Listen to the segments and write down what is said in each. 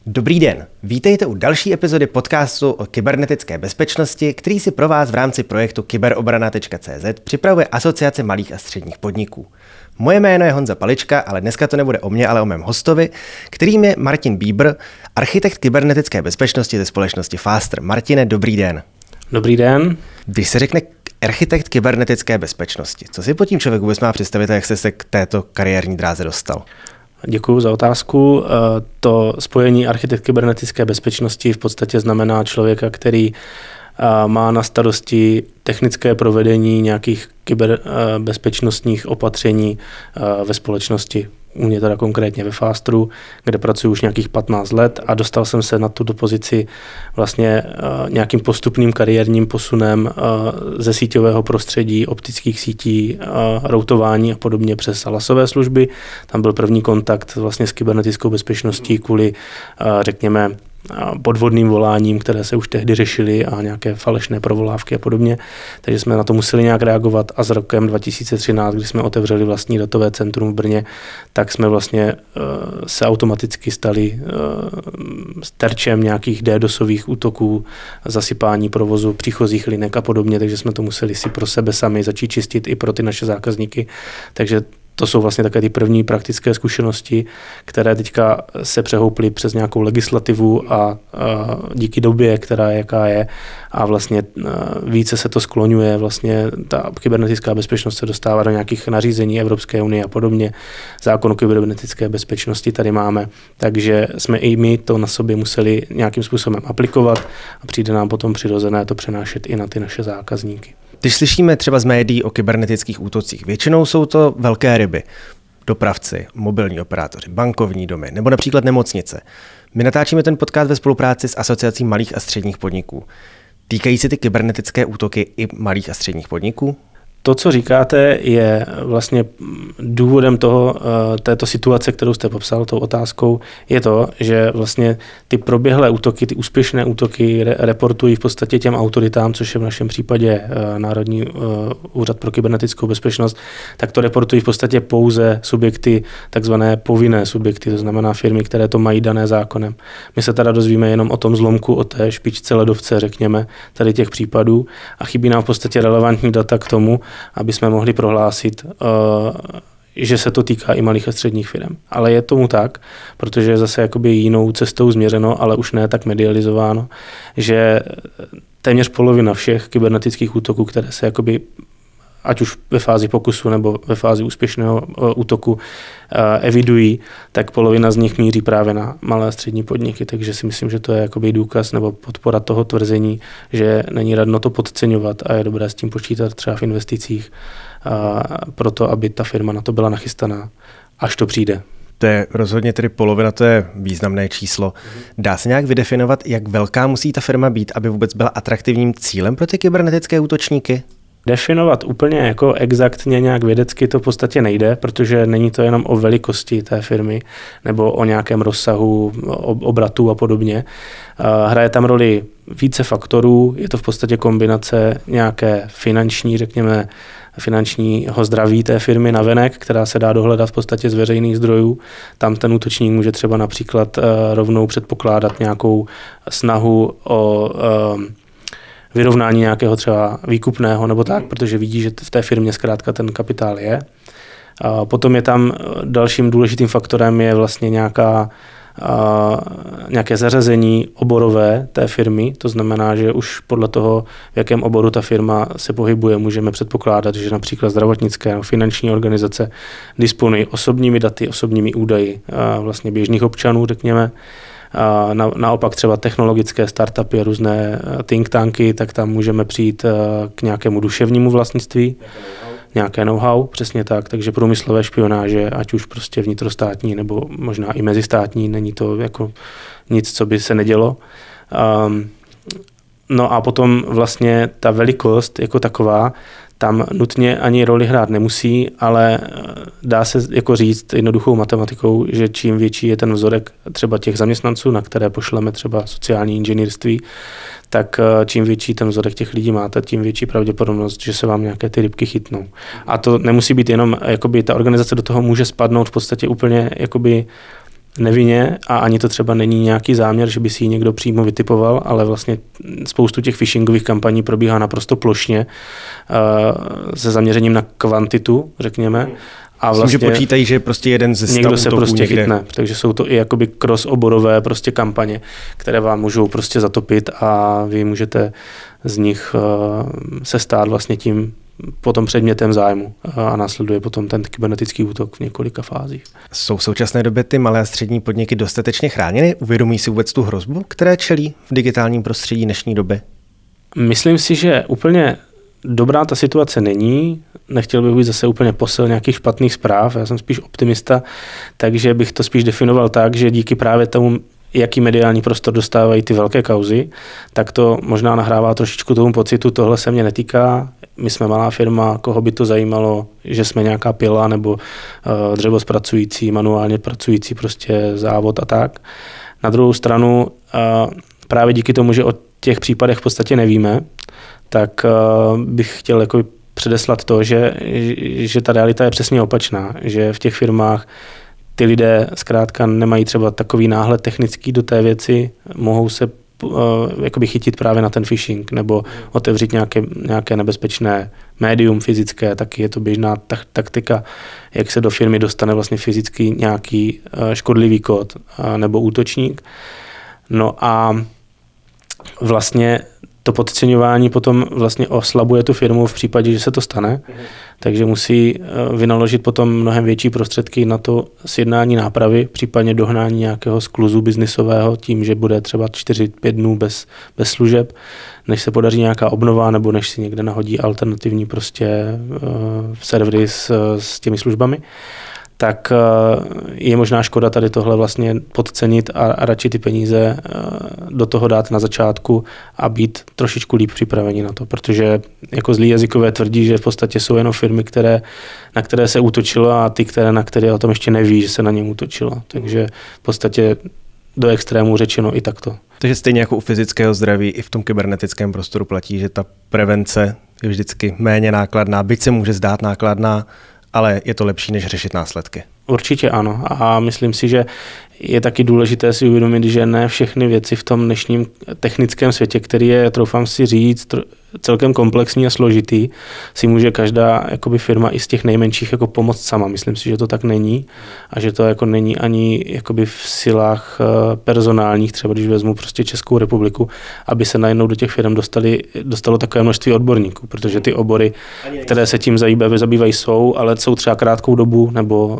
Dobrý den, vítejte u další epizody podcastu o kybernetické bezpečnosti, který si pro vás v rámci projektu kyberobrana.cz připravuje Asociace malých a středních podniků. Moje jméno je Honza Palička, ale dneska to nebude o mně, ale o mém hostovi, kterým je Martin Bíbr, architekt kybernetické bezpečnosti ze společnosti Faster. Martine, dobrý den. Dobrý den. Když se řekne architekt kybernetické bezpečnosti, co si pod tím člověk vůbec má představit a jak jste se k této kariérní dráze dostal? Děkuji za otázku. To spojení architekt kybernetické bezpečnosti v podstatě znamená člověka, který má na starosti technické provedení nějakých kyberbezpečnostních opatření ve společnosti. U mě teda konkrétně ve Fasteru, kde pracuji už nějakých 15 let a dostal jsem se na tuto pozici vlastně nějakým postupným kariérním posunem ze síťového prostředí, optických sítí, routování a podobně přes SALASové služby. Tam byl první kontakt vlastně s kybernetickou bezpečností kvůli, řekněme, podvodným voláním, které se už tehdy řešily a nějaké falešné provolávky a podobně. Takže jsme na to museli nějak reagovat a s rokem 2013, kdy jsme otevřeli vlastní datové centrum v Brně, tak jsme vlastně se automaticky stali terčem nějakých DDoSových útoků, zasypání provozu, příchozích linek a podobně, takže jsme to museli si pro sebe sami začít čistit i pro ty naše zákazníky. Takže to jsou vlastně také ty první praktické zkušenosti, které teďka se přehouply přes nějakou legislativu a díky době, která je, jaká je, a vlastně více se to skloňuje, vlastně ta kybernetická bezpečnost se dostává do nějakých nařízení Evropské unie a podobně. Zákon o kybernetické bezpečnosti tady máme, takže jsme i my to na sobě museli nějakým způsobem aplikovat a přijde nám potom přirozené to přenášet i na ty naše zákazníky. Když slyšíme třeba z médií o kybernetických útocích, většinou jsou to velké ryby, dopravci, mobilní operátoři, bankovní domy nebo například nemocnice. My natáčíme ten podcast ve spolupráci s Asociací malých a středních podniků. Týkají se ty kybernetické útoky i malých a středních podniků? To, co říkáte, je vlastně důvodem této situace, kterou jste popsal tou otázkou, je to, že vlastně ty proběhlé útoky, ty úspěšné útoky reportují v podstatě těm autoritám, což je v našem případě Národní úřad pro kybernetickou bezpečnost, tak to reportují v podstatě pouze subjekty, takzvané povinné subjekty, to znamená firmy, které to mají dané zákonem. My se teda dozvíme jenom o tom zlomku, o té špičce ledovce, řekněme, tady těch případů a chybí nám v podstatě relevantní data k tomu, aby jsme mohli prohlásit, že se to týká i malých a středních firm. Ale je tomu tak, protože je zase jakoby jinou cestou změřeno, ale už ne tak medializováno, že téměř polovina všech kybernetických útoků, které se jakoby ať už ve fázi pokusu nebo ve fázi úspěšného útoku evidují, tak polovina z nich míří právě na malé a střední podniky. Takže si myslím, že to je jakoby důkaz nebo podpora toho tvrzení, že není radno to podceňovat a je dobré s tím počítat třeba v investicích proto, aby ta firma na to byla nachystaná, až to přijde. To je rozhodně tedy polovina, to je významné číslo. Dá se nějak vydefinovat, jak velká musí ta firma být, aby vůbec byla atraktivním cílem pro ty kybernetické útočníky? Definovat úplně jako exaktně nějak vědecky to v podstatě nejde, protože není to jenom o velikosti té firmy nebo o nějakém rozsahu obratu a podobně. Hraje tam roli více faktorů, je to v podstatě kombinace nějaké finanční, řekněme, finančního zdraví té firmy navenek, která se dá dohledat v podstatě z veřejných zdrojů. Tam ten útočník může třeba například rovnou předpokládat nějakou snahu o vyrovnání nějakého třeba výkupného nebo tak, protože vidí, že v té firmě zkrátka ten kapitál je. A potom je tam dalším důležitým faktorem je vlastně nějaké zařazení oborové té firmy, to znamená, že už podle toho, v jakém oboru ta firma se pohybuje, můžeme předpokládat, že například zdravotnické nebo finanční organizace disponují osobními daty, osobními údaji vlastně běžných občanů, řekněme. Naopak třeba technologické startupy a různé think tanky, tak tam můžeme přijít k nějakému duševnímu vlastnictví, nějaké know-how, přesně tak, takže průmyslové špionáže, ať už prostě vnitrostátní nebo možná i mezistátní, není to jako nic, co by se nedělo. No a potom vlastně ta velikost jako taková, tam nutně ani roli hrát nemusí, ale dá se jako říct jednoduchou matematikou, že čím větší je ten vzorek třeba těch zaměstnanců, na které pošleme třeba sociální inženýrství, tak čím větší ten vzorek těch lidí máte, tím větší pravděpodobnost, že se vám nějaké ty rybky chytnou. A to nemusí být jenom, jakoby ta organizace do toho může spadnout v podstatě úplně jakoby nevinně a ani to třeba není nějaký záměr, že by si ji někdo přímo vytipoval, ale vlastně spoustu těch phishingových kampaní probíhá naprosto plošně se zaměřením na kvantitu, řekněme. A vlastně že počítají, že prostě jeden ze někdo se prostě chytne, takže jsou to i jakoby crossoborové prostě kampaně, které vám můžou prostě zatopit a vy můžete z nich se stát vlastně tím potom předmětem zájmu a následuje potom ten kybernetický útok v několika fázích. Jsou v současné době ty malé a střední podniky dostatečně chráněny? Uvědomují si vůbec tu hrozbu, které čelí v digitálním prostředí dnešní doby? Myslím si, že úplně dobrá ta situace není. Nechtěl bych být zase úplně posil nějakých špatných zpráv. Já jsem spíš optimista, takže bych to spíš definoval tak, že díky právě tomu, jaký mediální prostor dostávají ty velké kauzy, tak to možná nahrává trošičku tomu pocitu, tohle se mě netýká, my jsme malá firma, koho by to zajímalo, že jsme nějaká pila nebo dřevozpracující, manuálně pracující prostě závod a tak. Na druhou stranu právě díky tomu, že o těch případech v podstatě nevíme, tak bych chtěl jako předeslat to, že ta realita je přesně opačná, že v těch firmách ty lidé zkrátka nemají třeba takový náhled technický do té věci, mohou se jakoby chytit právě na ten phishing nebo otevřít nějaké nebezpečné médium fyzické, taky je to běžná taktika, jak se do firmy dostane vlastně fyzicky nějaký škodlivý kód nebo útočník. No a vlastně to podceňování potom vlastně oslabuje tu firmu v případě, že se to stane, takže musí vynaložit potom mnohem větší prostředky na to sjednání nápravy, případně dohnání nějakého skluzu biznisového tím, že bude třeba 4-5 dnů bez služeb, než se podaří nějaká obnova nebo než si někde nahodí alternativní prostě servery s těmi službami. Tak je možná škoda tady tohle vlastně podcenit a radši ty peníze do toho dát na začátku a být trošičku líp připraveni na to, protože jako zlí jazykové tvrdí, že v podstatě jsou jenom firmy, na které se útočilo a ty, na které o tom ještě neví, že se na ně útočilo. Takže v podstatě do extrému řečeno i takto. Takže stejně jako u fyzického zdraví i v tom kybernetickém prostoru platí, že ta prevence je vždycky méně nákladná, byť se může zdát nákladná, ale je to lepší, než řešit následky. Určitě ano. A myslím si, že je taky důležité si uvědomit, že ne všechny věci v tom dnešním technickém světě, který je, troufám si říct, celkem komplexní a složitý, si může každá jakoby firma i z těch nejmenších jako pomoct sama. Myslím si, že to tak není a že to jako není ani jakoby v silách personálních, třeba když vezmu prostě Českou republiku, aby se najednou do těch firm dostalo takové množství odborníků, protože ty obory, které se tím zabývají jsou, ale jsou třeba krátkou dobu nebo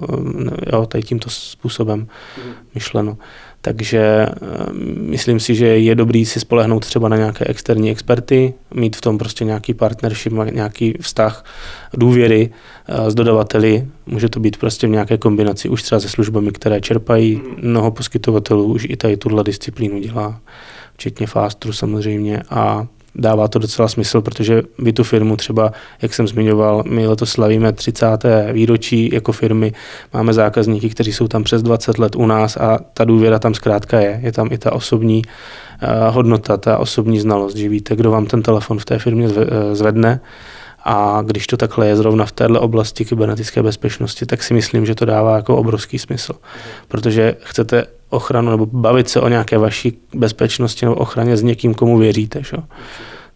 jo, tady tímto způsobem myšleno. Takže myslím si, že je dobrý si spolehnout třeba na nějaké externí experty, mít v tom prostě nějaký partnership, nějaký vztah důvěry s dodavateli. Může to být prostě v nějaké kombinaci už třeba se službami, které čerpají. Mnoho poskytovatelů už i tady tuhle disciplínu dělá, včetně Fastru samozřejmě a dává to docela smysl, protože vy tu firmu třeba, jak jsem zmiňoval, my letos slavíme 30. výročí jako firmy, máme zákazníky, kteří jsou tam přes 20 let u nás a ta důvěra tam zkrátka je tam i ta osobní hodnota, ta osobní znalost, že víte, kdo vám ten telefon v té firmě zvedne a když to takhle je zrovna v této oblasti kybernetické bezpečnosti, tak si myslím, že to dává jako obrovský smysl, protože chcete ochranu nebo bavit se o nějaké vaší bezpečnosti nebo ochraně s někým, komu věříte. Šo?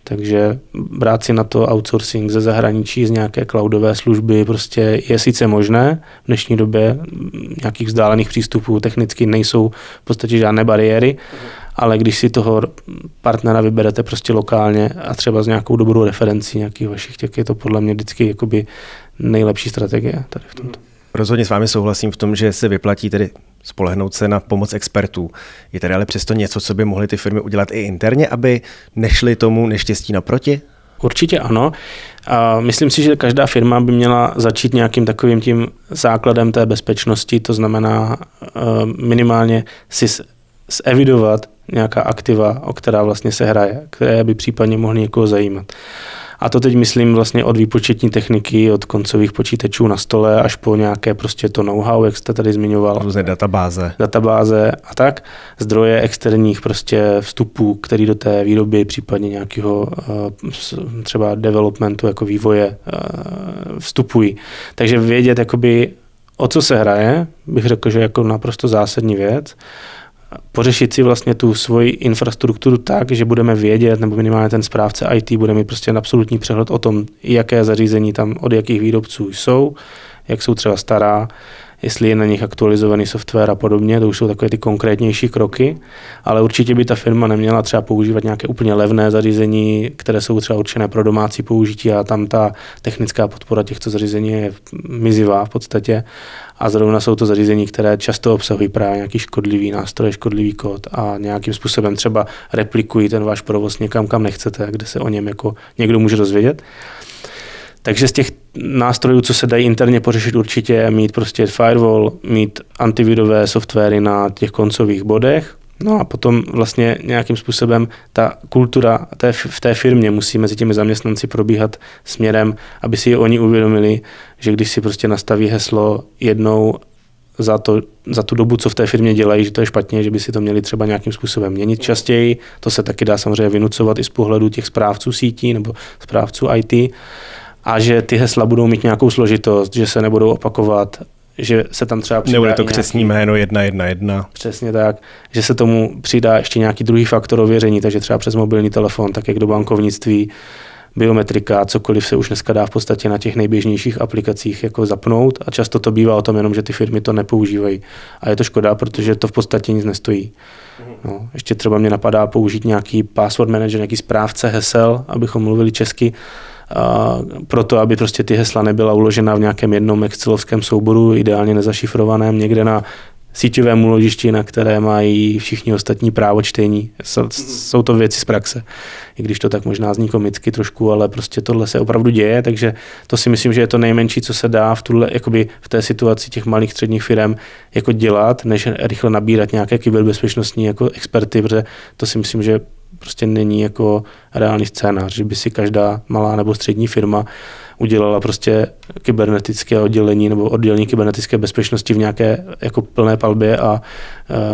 Takže brát si na to outsourcing ze zahraničí, z nějaké cloudové služby prostě je sice možné. V dnešní době nějakých vzdálených přístupů technicky nejsou v podstatě žádné bariéry, ale když si toho partnera vyberete prostě lokálně a třeba s nějakou dobrou referencí nějakých vašich, tak je to podle mě vždycky jakoby nejlepší strategie tady v tomto. Rozhodně s vámi souhlasím v tom, že se vyplatí tedy spolehnout se na pomoc expertů. Je tady ale přesto něco, co by mohly ty firmy udělat i interně, aby nešly tomu neštěstí naproti? Určitě ano. A myslím si, že každá firma by měla začít nějakým takovým tím základem té bezpečnosti, to znamená minimálně si zevidovat nějaká aktiva, o která vlastně se hraje, které by případně mohly někoho zajímat. A to teď myslím vlastně od výpočetní techniky, od koncových počítačů na stole až po nějaké prostě to know-how, jak jste tady zmiňoval. Různé databáze a tak. Zdroje externích prostě vstupů, který do té výroby, případně nějakého třeba developmentu, jako vývoje vstupují. Takže vědět jakoby o co se hraje, bych řekl, že jako naprosto zásadní věc, pořešit si vlastně tu svoji infrastrukturu tak, že budeme vědět, nebo minimálně ten správce IT bude mít prostě absolutní přehled o tom, jaké zařízení tam od jakých výrobců jsou, jak jsou třeba stará, jestli je na nich aktualizovaný software a podobně, to už jsou takové ty konkrétnější kroky, ale určitě by ta firma neměla třeba používat nějaké úplně levné zařízení, které jsou třeba určené pro domácí použití a tam ta technická podpora těchto zařízení je mizivá v podstatě a zrovna jsou to zařízení, které často obsahují právě nějaký škodlivý nástroj, škodlivý kód a nějakým způsobem třeba replikují ten váš provoz někam, kam nechcete, kde se o něm jako někdo může dozvědět. Takže z těch nástrojů, co se dají interně pořešit, určitě mít prostě firewall, mít antivirové softwary na těch koncových bodech. No a potom vlastně nějakým způsobem ta kultura v té firmě musí mezi těmi zaměstnanci probíhat směrem, aby si oni uvědomili, že když si prostě nastaví heslo jednou za tu dobu, co v té firmě dělají, že to je špatně, že by si to měli třeba nějakým způsobem měnit častěji. To se taky dá samozřejmě vynucovat i z pohledu těch správců sítí nebo správců IT. A že ty hesla budou mít nějakou složitost, že se nebudou opakovat, že se tam třeba přidá nebude to křestní jméno 111. Přesně tak, že se tomu přidá ještě nějaký druhý faktor ověření, takže třeba přes mobilní telefon, tak jak do bankovnictví, biometrika, cokoliv se už dneska dá v podstatě na těch nejběžnějších aplikacích jako zapnout a často to bývá o tom jenom, že ty firmy to nepoužívají. A je to škoda, protože to v podstatě nic nestojí. No, ještě třeba mě napadá použít nějaký password manager, nějaký správce hesel, abychom mluvili česky, proto, aby prostě ty hesla nebyla uložena v nějakém jednom excelovském souboru, ideálně nezašifrovaném, někde na síťovém úložišti, na které mají všichni ostatní právo čtení. Jsou to věci z praxe. I když to tak možná zní komicky trošku, ale prostě tohle se opravdu děje, takže to si myslím, že je to nejmenší, co se dá v té situaci těch malých středních firm jako dělat, než rychle nabírat nějaké kyberbezpečnostní jako experty, protože to si myslím, že prostě není jako reálný scénář, že by si každá malá nebo střední firma udělala prostě kybernetické oddělení nebo oddělení kybernetické bezpečnosti v nějaké jako plné palbě a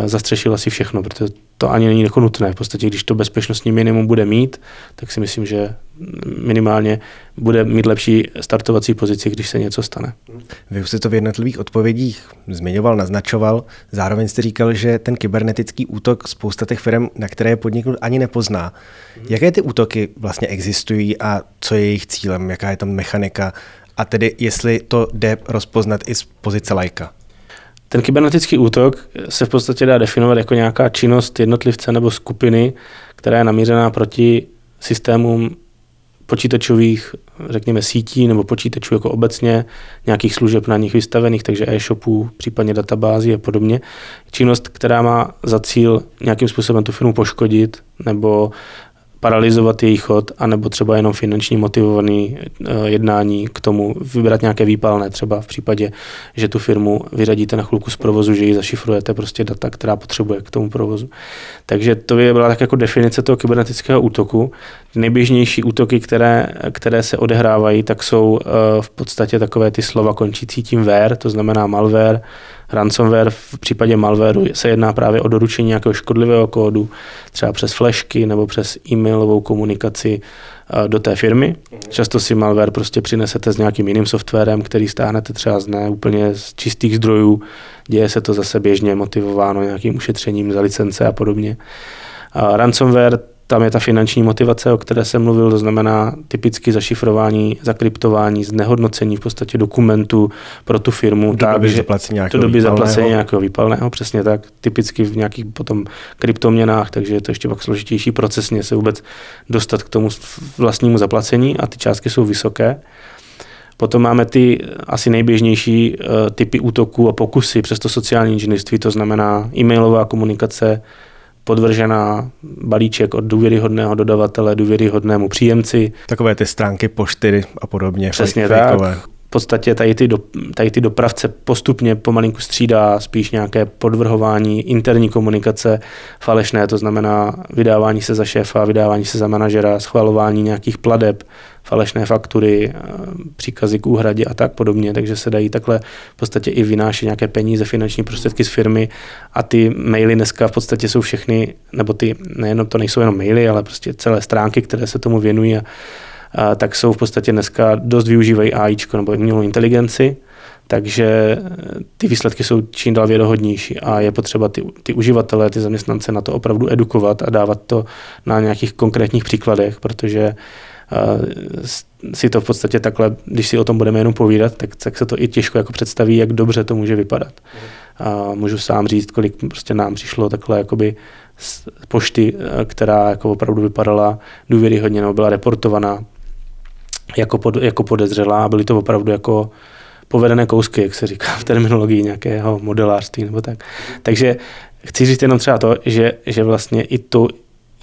zastřešila si všechno, protože to ani není jako nutné. V podstatě, když to bezpečnostní minimum bude mít, tak si myslím, že minimálně bude mít lepší startovací pozici, když se něco stane. Vy už jste to v jednotlivých odpovědích zmiňoval, naznačoval, zároveň jste říkal, že ten kybernetický útok spousta těch firm, na které je podniknut, ani nepozná. Jaké ty útoky vlastně existují a co je jejich cílem, jaká je tam mechanika a tedy jestli to jde rozpoznat i z pozice laika? Ten kybernetický útok se v podstatě dá definovat jako nějaká činnost jednotlivce nebo skupiny, která je namířená proti systémům počítačových, řekněme, sítí nebo počítačů jako obecně, nějakých služeb na nich vystavených, takže e-shopů, případně databází a podobně. Činnost, která má za cíl nějakým způsobem tu firmu poškodit nebo paralyzovat její chod, anebo třeba jenom finanční motivovaný jednání k tomu vybrat nějaké výpalné, třeba v případě, že tu firmu vyřadíte na chvilku z provozu, že ji zašifrujete prostě data, která potřebuje k tomu provozu. Takže to by byla tak jako definice toho kybernetického útoku. Nejběžnější útoky, které se odehrávají, tak jsou v podstatě takové ty slova končící tím ware, to znamená malware, ransomware. V případě malwareu se jedná právě o doručení nějakého škodlivého kódu, třeba přes flashky nebo přes e-mailovou komunikaci do té firmy. Často si malware prostě přinesete s nějakým jiným softwarem, který stáhnete třeba z úplně z čistých zdrojů. Děje se to zase běžně, motivováno nějakým ušetřením za licence a podobně. Ransomware, tam je ta finanční motivace, o které jsem mluvil, to znamená typicky zašifrování, zakryptování, znehodnocení v podstatě dokumentů pro tu firmu. Do doby zaplacení nějakého výpalného, přesně tak, typicky v nějakých potom kryptoměnách, takže je to ještě pak složitější procesně se vůbec dostat k tomu vlastnímu zaplacení a ty částky jsou vysoké. Potom máme ty asi nejběžnější typy útoků a pokusy přes to sociální inženýrství, to znamená e-mailová komunikace, podvržená balíček od důvěryhodného dodavatele, důvěryhodnému příjemci. Takové ty stránky pošty a podobně. Přesně tak. V podstatě tady ty dopravce postupně pomalinku střídá spíš nějaké podvrhování, interní komunikace falešné, to znamená vydávání se za šéfa, vydávání se za manažera, schvalování nějakých plateb, falešné faktury, příkazy k úhradě a tak podobně, takže se dají takhle v podstatě i vynášet nějaké peníze, finanční prostředky z firmy a ty maily dneska v podstatě jsou všechny, nebo ty nejenom to nejsou jenom maily, ale prostě celé stránky, které se tomu věnují tak jsou v podstatě dneska dost využívají AIčko nebo umělou inteligenci, Takže ty výsledky jsou čím dál věrohodnější a je potřeba ty uživatele, ty zaměstnance na to opravdu edukovat a dávat to na nějakých konkrétních příkladech, protože si to v podstatě takhle, když si o tom budeme jenom povídat, tak se to i těžko jako představí, jak dobře to může vypadat. A můžu sám říct, kolik prostě nám přišlo takhle jakoby z pošty, která jako opravdu vypadala důvěryhodně nebo byla reportovaná jako podezřelá a byly to opravdu jako povedené kousky, jak se říká v terminologii nějakého modelářství nebo tak. Takže chci říct jenom třeba to, že vlastně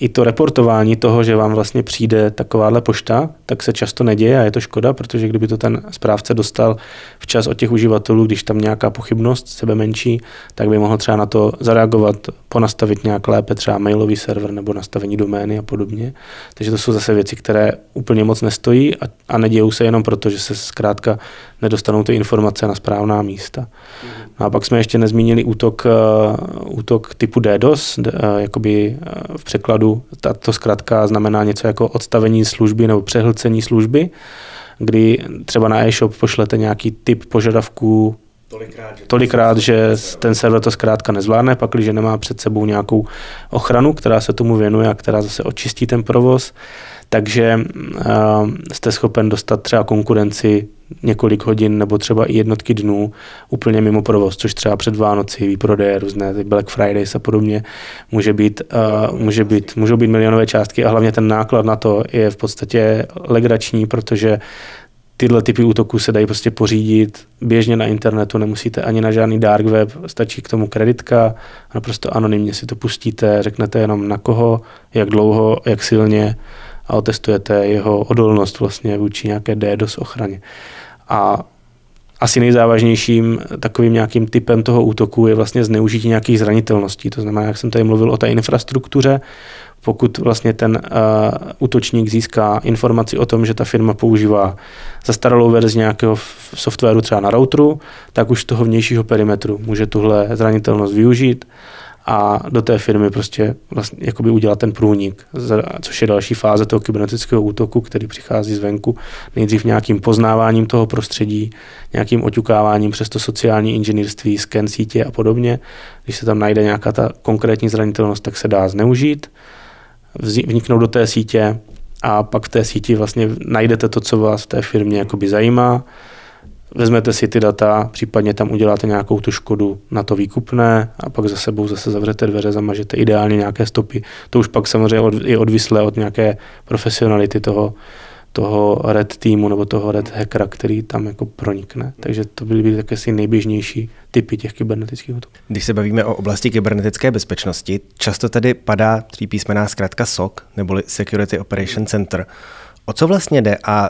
i to reportování toho, že vám vlastně přijde takováhle pošta, tak se často neděje a je to škoda, protože kdyby to ten správce dostal včas od těch uživatelů, když tam nějaká pochybnost sebe menší, tak by mohl třeba na to zareagovat, ponastavit nějak lépe třeba mailový server nebo nastavení domény a podobně. Takže to jsou zase věci, které úplně moc nestojí a nedějou se jenom proto, že se zkrátka nedostanou ty informace na správná místa. No a pak jsme ještě nezmínili útok typu DDoS, jakoby v překladu to zkrátka znamená něco jako odstavení služby nebo přehlcení služby, kdy třeba na e-shop pošlete nějaký typ požadavků tolikrát, že ten server to zkrátka nezvládne, pakliže nemá před sebou nějakou ochranu, která se tomu věnuje a která zase očistí ten provoz. Takže jste schopen dostat třeba konkurenci několik hodin nebo třeba i jednotky dnů úplně mimo provoz, což třeba před Vánoci, výprodeje, různé Black Fridays a podobně můžou být milionové částky a hlavně ten náklad na to je v podstatě legrační, protože tyhle typy útoků se dají prostě pořídit běžně na internetu, nemusíte ani na žádný dark web, stačí k tomu kreditka, naprosto anonymně si to pustíte, řeknete jenom na koho, jak dlouho, jak silně a otestujete jeho odolnost vlastně vůči nějaké DDoS ochraně. A asi nejzávažnějším takovým nějakým typem toho útoku je vlastně zneužití nějakých zranitelností. To znamená, jak jsem tady mluvil o té infrastruktuře, pokud vlastně ten útočník získá informaci o tom, že ta firma používá zastaralou verzi nějakého softwaru třeba na routeru, tak už z toho vnějšího perimetru může tuhle zranitelnost využít a do té firmy prostě vlastně jakoby udělat ten průnik, což je další fáze toho kybernetického útoku, který přichází zvenku, nejdřív nějakým poznáváním toho prostředí, nějakým oťukáváním přes to sociální inženýrství, sken sítě a podobně. Když se tam najde nějaká ta konkrétní zranitelnost, tak se dá zneužít, vniknout do té sítě a pak v té síti vlastně najdete to, co vás v té firmě jakoby zajímá. Vezmete si ty data, případně tam uděláte nějakou tu škodu na to výkupné a pak za sebou zase zavřete dveře, zamažete ideálně nějaké stopy. To už pak samozřejmě je odvislé od nějaké profesionality toho red týmu nebo toho red hackera, který tam jako pronikne. Takže to byly také si nejběžnější typy těch kybernetických útoků. Když se bavíme o oblasti kybernetické bezpečnosti, často tady padá třípísmenná zkratka SOC, neboli Security Operation Center. O co vlastně jde a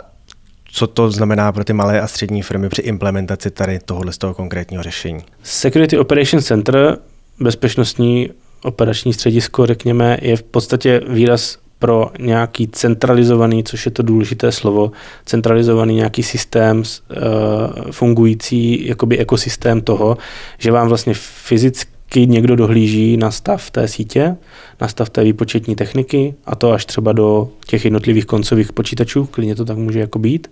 co to znamená pro ty malé a střední firmy při implementaci tady tohohle z toho konkrétního řešení? Security Operation Center, bezpečnostní operační středisko, řekněme, je v podstatě výraz pro nějaký centralizovaný, což je to důležité slovo, centralizovaný nějaký systém fungující jakoby ekosystém toho, že vám vlastně fyzicky někdo dohlíží na stav té sítě, na stav té výpočetní techniky a to až třeba do těch jednotlivých koncových počítačů, klidně to tak může jako být.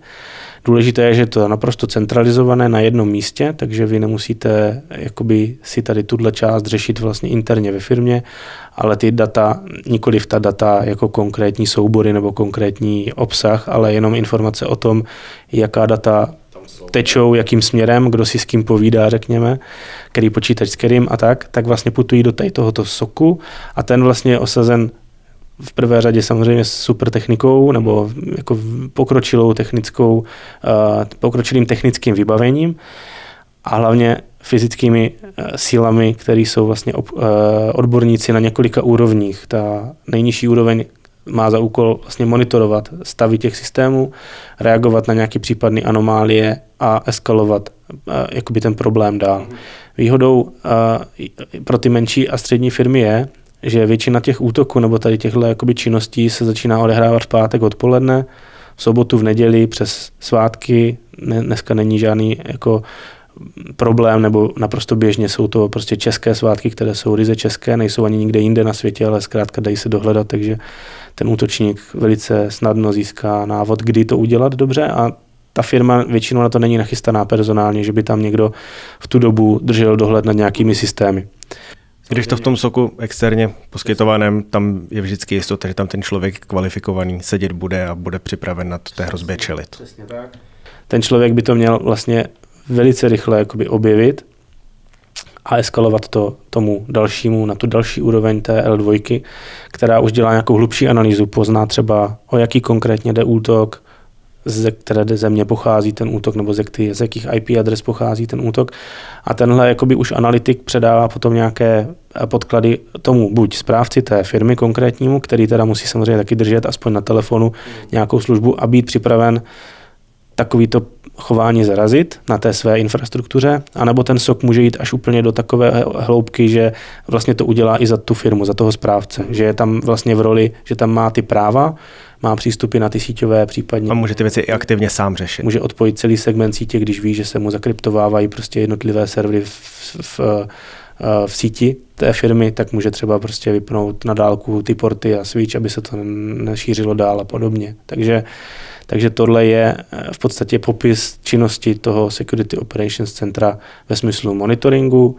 Důležité je, že to je naprosto centralizované na jednom místě, takže vy nemusíte jakoby si tady tuhle část řešit vlastně interně ve firmě, ale ty data, nikoliv ta data jako konkrétní soubory nebo konkrétní obsah, ale jenom informace o tom, jaká data tečou, jakým směrem, kdo si s kým povídá, řekněme, který počítač s kterým a tak vlastně putují do tohoto soku a ten vlastně je osazen v prvé řadě samozřejmě s super technikou nebo jako pokročilým technickým vybavením a hlavně fyzickými sílami, které jsou vlastně odborníci na několika úrovních. Ta nejnižší úroveň má za úkol vlastně monitorovat stavy těch systémů, reagovat na nějaké případné anomálie a eskalovat jakoby ten problém dál. Výhodou pro ty menší a střední firmy je, že většina těch útoků nebo tady těchto jakoby činností se začíná odehrávat v pátek odpoledne, v sobotu, v neděli, přes svátky. Dneska není žádný jako problém, nebo naprosto běžně jsou to prostě české svátky, které jsou ryze české, nejsou ani nikde jinde na světě, ale zkrátka dají se dohledat, takže ten útočník velice snadno získá návod, kdy to udělat dobře a ta firma většinou na to není nachystaná personálně, že by tam někdo v tu dobu držel dohled nad nějakými systémy. Když to v tom SOCu externě poskytovaném, tam je vždycky jistota, že tam ten člověk kvalifikovaný sedět bude a bude připraven na to té hrozbě čelit. Přesně tak. Ten člověk by to měl vlastně velice rychle jakoby objevit a eskalovat to tomu dalšímu, na tu další úroveň té L2, která už dělá nějakou hlubší analýzu, pozná třeba, o jaký konkrétně jde útok, ze které země pochází ten útok, nebo z jakých IP adres pochází ten útok. A tenhle jakoby už analytik předává potom nějaké podklady tomu buď správci té firmy konkrétnímu, který teda musí samozřejmě taky držet aspoň na telefonu nějakou službu a být připraven takovýto chování zarazit na té své infrastruktuře, anebo ten SOC může jít až úplně do takové hloubky, že vlastně to udělá i za tu firmu, za toho správce, že je tam vlastně v roli, že tam má ty práva, má přístupy na ty síťové případně. A může ty věci i aktivně sám řešit. Může odpojit celý segment sítě, když ví, že se mu zakryptovávají prostě jednotlivé servery v síti té firmy, tak může třeba prostě vypnout na dálku ty porty a switch, aby se to nešířilo dál a podobně. Takže tohle je v podstatě popis činnosti toho Security Operations Centra ve smyslu monitoringu,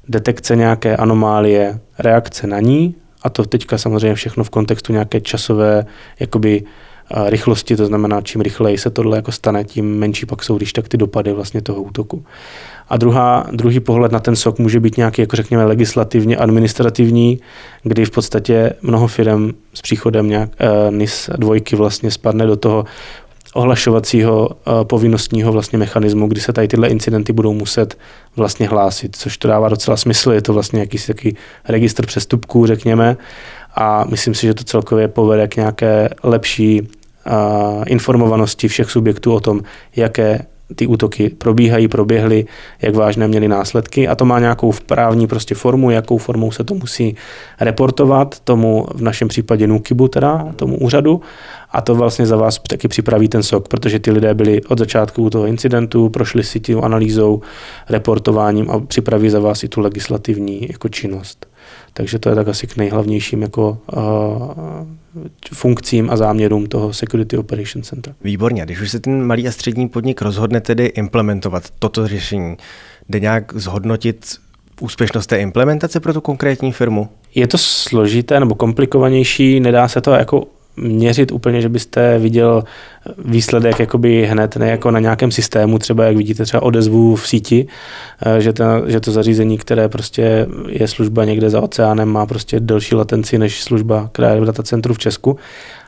detekce nějaké anomálie, reakce na ní, a to teďka samozřejmě všechno v kontextu nějaké časové jakoby rychlosti, to znamená, čím rychleji se tohle jako stane, tím menší pak jsou když tak ty dopady vlastně toho útoku. A druhý pohled na ten SOC může být nějaký, jako řekněme, legislativně administrativní, kdy v podstatě mnoho firem s příchodem NIS 2 vlastně spadne do toho ohlašovacího povinnostního vlastně mechanismu, kdy se tady tyhle incidenty budou muset vlastně hlásit, což to dává docela smysl, je to vlastně jakýsi taký registr přestupků, řekněme, a myslím si, že to celkově povede k nějaké lepší informovanosti všech subjektů o tom, jaké ty útoky proběhly, jak vážné měly následky, a to má nějakou právní prostě formu, jakou formou se to musí reportovat tomu, v našem případě NÚKIBu, teda tomu úřadu, a to vlastně za vás taky připraví ten SOC, protože ty lidé byli od začátku toho incidentu, prošli si tím analýzou, reportováním a připraví za vás i tu legislativní jako činnost. Takže to je tak asi k nejhlavnějším jako funkcím a záměrům toho Security Operations Centra. Výborně. Když už se ten malý a střední podnik rozhodne tedy implementovat toto řešení, jde nějak zhodnotit úspěšnost té implementace pro tu konkrétní firmu? Je to složité nebo komplikovanější, nedá se to jako měřit úplně, že byste viděl výsledek jakoby hned, ne jako na nějakém systému, třeba jak vidíte třeba odezvu v síti, že to zařízení, které prostě je služba někde za oceánem, má prostě delší latenci než služba, která je v datacentru v Česku.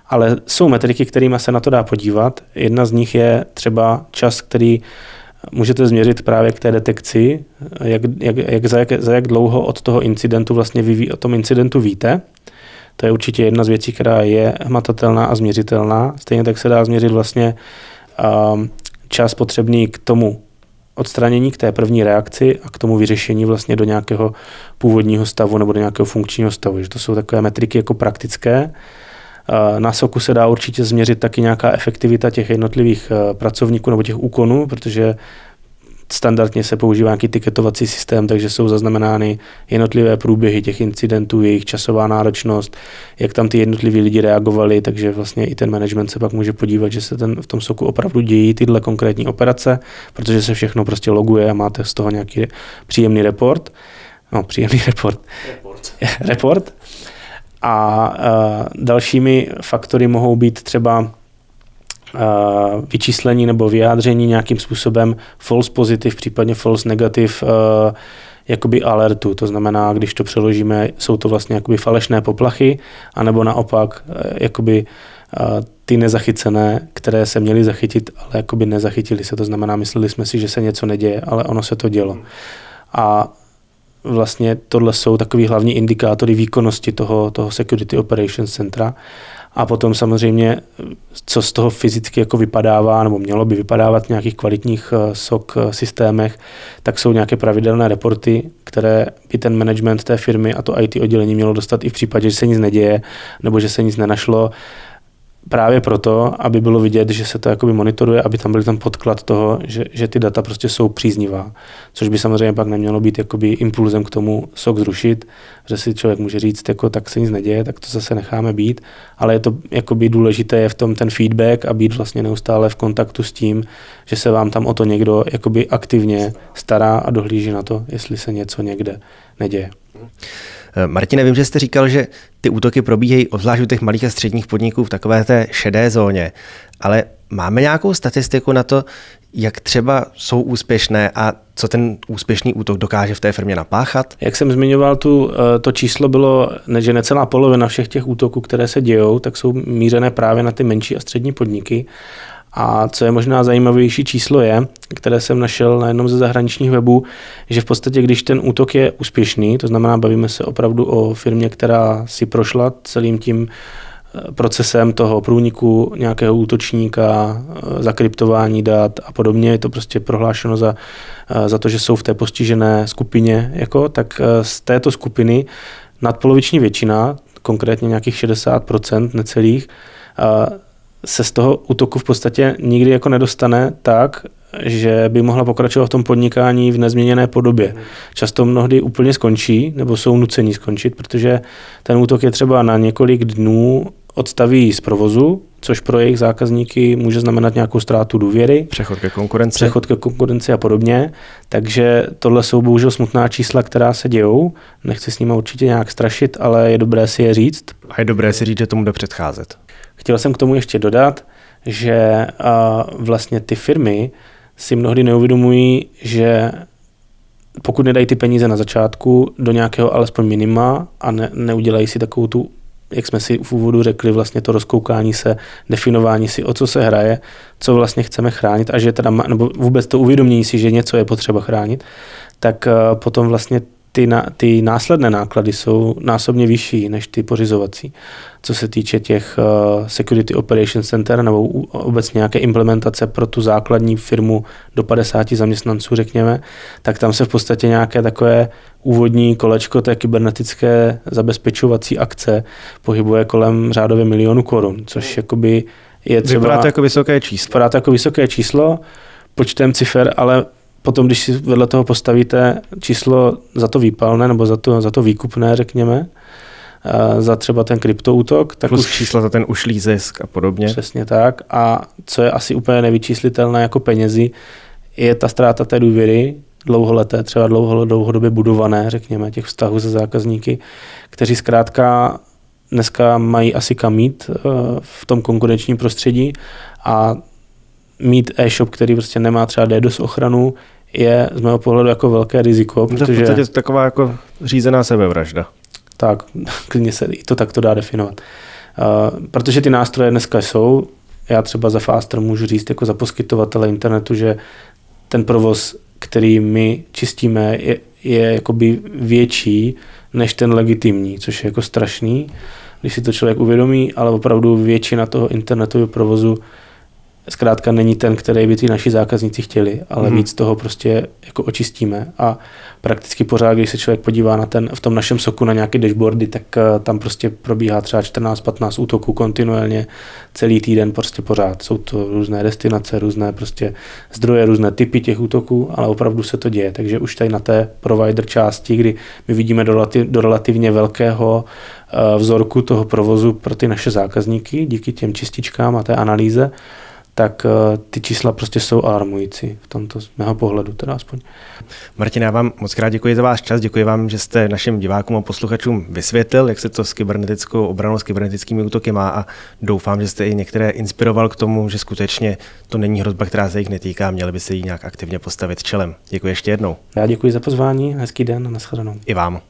Ale jsou metriky, kterými se na to dá podívat. Jedna z nich je třeba čas, který můžete změřit právě k té detekci, za jak dlouho od toho incidentu vlastně o tom incidentu víte. To je určitě jedna z věcí, která je hmatatelná a změřitelná. Stejně tak se dá změřit vlastně čas potřebný k tomu odstranění, k té první reakci a k tomu vyřešení vlastně do nějakého původního stavu nebo do nějakého funkčního stavu. Že to jsou takové metriky jako praktické. Na SOCu se dá určitě změřit taky nějaká efektivita těch jednotlivých pracovníků nebo těch úkonů, protože standardně se používá nějaký tiketovací systém, takže jsou zaznamenány jednotlivé průběhy těch incidentů, jejich časová náročnost, jak tam ty jednotliví lidi reagovali, takže vlastně i ten management se pak může podívat, že se v tom SOCu opravdu dějí tyhle konkrétní operace, protože se všechno prostě loguje a máte z toho nějaký příjemný report. No, příjemný report. A dalšími faktory mohou být třeba vyčíslení nebo vyjádření nějakým způsobem false positive, případně false negative jakoby alertu. To znamená, když to přeložíme, jsou to vlastně jakoby falešné poplachy, anebo naopak jakoby ty nezachycené, které se měly zachytit, ale jakoby nezachytili se. To znamená, mysleli jsme si, že se něco neděje, ale ono se to dělo. A vlastně tohle jsou takový hlavní indikátory výkonnosti toho Security Operations Centra. A potom samozřejmě, co z toho fyzicky jako vypadává, nebo mělo by vypadávat v nějakých kvalitních SOC systémech, tak jsou nějaké pravidelné reporty, které by ten management té firmy a to IT oddělení mělo dostat i v případě, že se nic neděje, nebo že se nic nenašlo. právě proto, aby bylo vidět, že se to jakoby monitoruje, aby tam byl ten podklad toho, že ty data prostě jsou příznivá. Což by samozřejmě pak nemělo být jakoby impulzem k tomu SOC zrušit, že si člověk může říct, jako, tak se nic neděje, tak to zase necháme být, ale je to jakoby důležité je v tom ten feedback a být vlastně neustále v kontaktu s tím, že se vám tam o to někdo jakoby aktivně stará a dohlíží na to, jestli se něco někde neděje. Martine, vím, že jste říkal, že ty útoky probíhají obzvlášť u těch malých a středních podniků v takové té šedé zóně, ale máme nějakou statistiku na to, jak třeba jsou úspěšné a co ten úspěšný útok dokáže v té firmě napáchat? Jak jsem zmiňoval, to číslo bylo, že necelá polovina všech těch útoků, které se dějou, tak jsou mířené právě na ty menší a střední podniky. A co je možná zajímavější číslo je, které jsem našel na jednom ze zahraničních webů, že v podstatě, když ten útok je úspěšný, to znamená, bavíme se opravdu o firmě, která si prošla celým tím procesem toho průniku nějakého útočníka, zakryptování dat a podobně, je to prostě prohlášeno za to, že jsou v té postižené skupině, tak z této skupiny nadpoloviční většina, konkrétně nějakých 60% necelých, se z toho útoku v podstatě nikdy jako nedostane tak, že by mohla pokračovat v tom podnikání v nezměněné podobě. Často mnohdy úplně skončí, nebo jsou nuceni skončit, protože ten útok je třeba na několik dnů odstaví z provozu, což pro jejich zákazníky může znamenat nějakou ztrátu důvěry. Přechod ke konkurenci a podobně. Takže tohle jsou bohužel smutná čísla, která se dějou. Nechci s nimi určitě nějak strašit, ale je dobré si je říct. A je dobré si říct, že tomu jde předcházet. Chtěl jsem k tomu ještě dodat, že vlastně ty firmy si mnohdy neuvědomují, že pokud nedají ty peníze na začátku do nějakého alespoň minima a neudělají si takovou tu, jak jsme si v úvodu řekli, vlastně to rozkoukání se, definování si, o co se hraje, co vlastně chceme chránit a že teda nebo vůbec to uvědomění si, že něco je potřeba chránit, tak potom vlastně ty následné náklady jsou násobně vyšší než ty pořizovací. Co se týče těch Security Operations Center nebo obecně nějaké implementace pro tu základní firmu do 50 zaměstnanců, řekněme, tak tam se v podstatě nějaké takové úvodní kolečko té kybernetické zabezpečovací akce pohybuje kolem řádově 1 milionu korun, což jakoby je třeba... Vypadá to jako vysoké číslo. Vypadá to jako vysoké číslo počtem cifer, ale potom, když si vedle toho postavíte číslo za to výpalné nebo za to výkupné, řekněme, za třeba ten kryptoútok, tak plus čísla za ten ušlý zisk a podobně. Přesně tak. A co je asi úplně nevyčíslitelné jako penězi, je ta ztráta té důvěry, dlouholeté, třeba dlouhodobě budované, řekněme, těch vztahů se zákazníky, kteří zkrátka dneska mají asi kam jít v tom konkurenčním prostředí a mít e-shop, který prostě nemá třeba DDoS ochranu, je z mého pohledu jako velké riziko. Protože... To je v podstatě taková jako řízená sebevražda. Tak, klidně se i to takto dá definovat. Protože ty nástroje dneska jsou, já třeba za Faster můžu říct jako za poskytovatele internetu, že ten provoz, který my čistíme, je jakoby větší než ten legitimní, což je jako strašný, když si to člověk uvědomí, ale opravdu většina toho internetového provozu zkrátka není ten, který by ty naši zákazníci chtěli, ale víc toho prostě jako očistíme a prakticky pořád, když se člověk podívá v tom našem soku na nějaké dashboardy, tak tam prostě probíhá třeba 14-15 útoků kontinuálně celý týden prostě pořád. Jsou to různé destinace, různé prostě zdroje, různé typy těch útoků, ale opravdu se to děje. Takže už tady na té provider části, kdy my vidíme do relativně velkého vzorku toho provozu pro ty naše zákazníky díky těm čističkám a té analýze, tak ty čísla prostě jsou alarmující v tomto z mého pohledu teda aspoň. Martin, já vám moc krát děkuji za váš čas, děkuji vám, že jste našim divákům a posluchačům vysvětlil, jak se to s kybernetickou obranou, s kybernetickými útoky má a doufám, že jste i některé inspiroval k tomu, že skutečně to není hrozba, která se jich netýká, měli by se jí nějak aktivně postavit čelem. Děkuji ještě jednou. Já děkuji za pozvání, hezký den a nashledanou. I vám.